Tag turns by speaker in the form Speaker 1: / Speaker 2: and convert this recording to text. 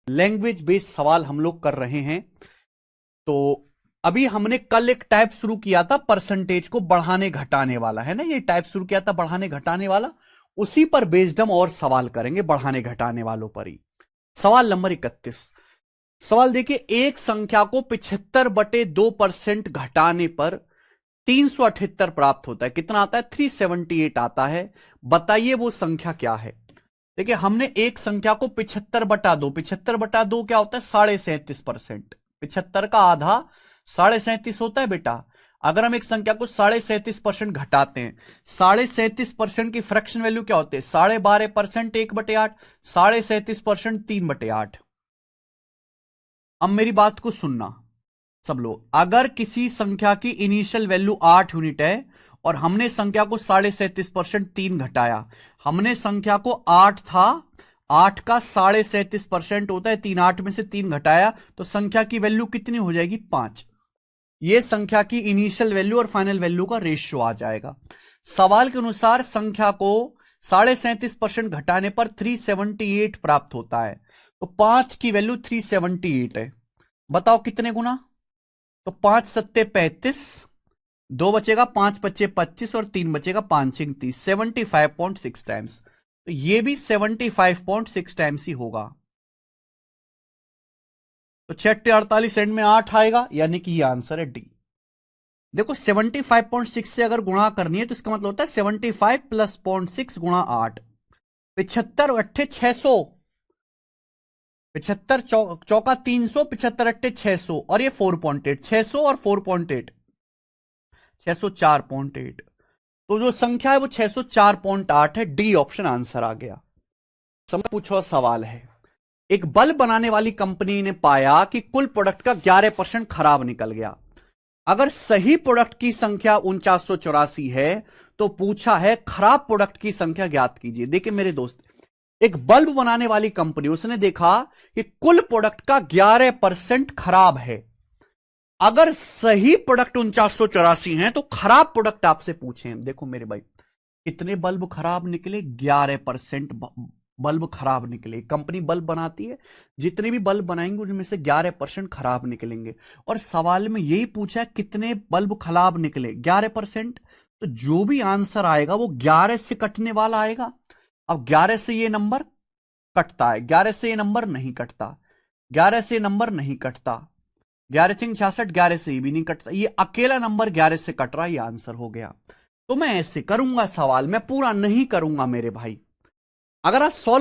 Speaker 1: Language based सवाल हम लोग कर रहे हैं। तो अभी हमने कल एक टाइप शुरू किया था परसेंटेज को बढ़ाने घटाने वाला, है ना, ये टाइप शुरू किया था बढ़ाने घटाने वाला। उसी पर बेस्ड हम और सवाल करेंगे बढ़ाने घटाने वालों पर ही। सवाल नंबर 31। सवाल देखिए, एक संख्या को 75/2% घटाने पर 378 प्राप्त होता है। कितना आता है? 378 आता है। बताइए वो संख्या क्या है। देखिए, हमने एक संख्या को 75/2, 75/2 क्या होता है? 37.5%। 75 का आधा 37.5 होता है बेटा। अगर हम एक संख्या को 37.5% घटाते हैं, 37.5% की फ्रैक्शन वैल्यू क्या होती है? 12.5% 1/8, 37.5% 3/8। अब मेरी बात को सुनना सब लोग। अगर किसी संख्या की इनिशियल वैल्यू 8 यूनिट है और हमने संख्या को 37.5% 3 घटाया, हमने संख्या को 8 था, 8 का 37.5% होता है 3, 8 में से 3 घटाया तो संख्या की वैल्यू कितनी हो जाएगी? 5। यह संख्या की इनिशियल वैल्यू और फाइनल वैल्यू का रेशियो आ जाएगा। सवाल के अनुसार संख्या को 37.5% घटाने पर 378 प्राप्त होता है। तो 5 की वैल्यू 378 है। बताओ कितने गुना? तो 5 सत्ते 35, 2 बचेगा, 5 बचे 25 और 3 बचेगा, 5 6 30, 75.6 टाइम्स। तो ये भी 75.6 टाइम्स ही होगा। तो 6 48 एंड में 8 आएगा, यानी कि ये आंसर है डी। देखो 75.6 से अगर गुणा करनी है तो इसका मतलब होता है 75 प्लस 0.6 गुणा 8। 75 अट्ठे 600, 75 चौका 300, 75 अट्ठे 600 और ये 4.8, 600 और 4.8, 604.8। तो जो संख्या है वो 604.8 है। डी ऑप्शन आंसर आ गया। समझ पूछो सवाल है। एक बल्ब बनाने वाली कंपनी ने पाया कि कुल प्रोडक्ट का 11% खराब निकल गया। अगर सही प्रोडक्ट की संख्या 4984 है तो पूछा है खराब प्रोडक्ट की संख्या ज्ञात कीजिए। देखिए मेरे दोस्त, एक बल्ब बनाने वाली कंपनी, उसने देखा कि कुल प्रोडक्ट का 11% खराब है। अगर सही प्रोडक्ट 4984 है तो खराब प्रोडक्ट आपसे पूछे। देखो मेरे भाई, कितने बल्ब खराब निकले? 11% बल्ब खराब निकले। कंपनी बल्ब बनाती है, जितने भी बल्ब बनाएंगे उनमें से 11% खराब निकलेंगे। और सवाल में यही पूछा है कितने बल्ब खराब निकले? 11%। तो जो भी आंसर आएगा वो 11 से कटने वाला आएगा। अब 11 से ये नंबर कटता है, 11 से ये नंबर नहीं कटता, 11 से ये नंबर नहीं कटता, 11 सिंह 66, 11 से ये भी नहीं कटता। ये अकेला नंबर 11 से कट रहा है, ये आंसर हो गया। तो मैं ऐसे करूंगा सवाल, मैं पूरा नहीं करूंगा मेरे भाई। अगर आप सॉल्व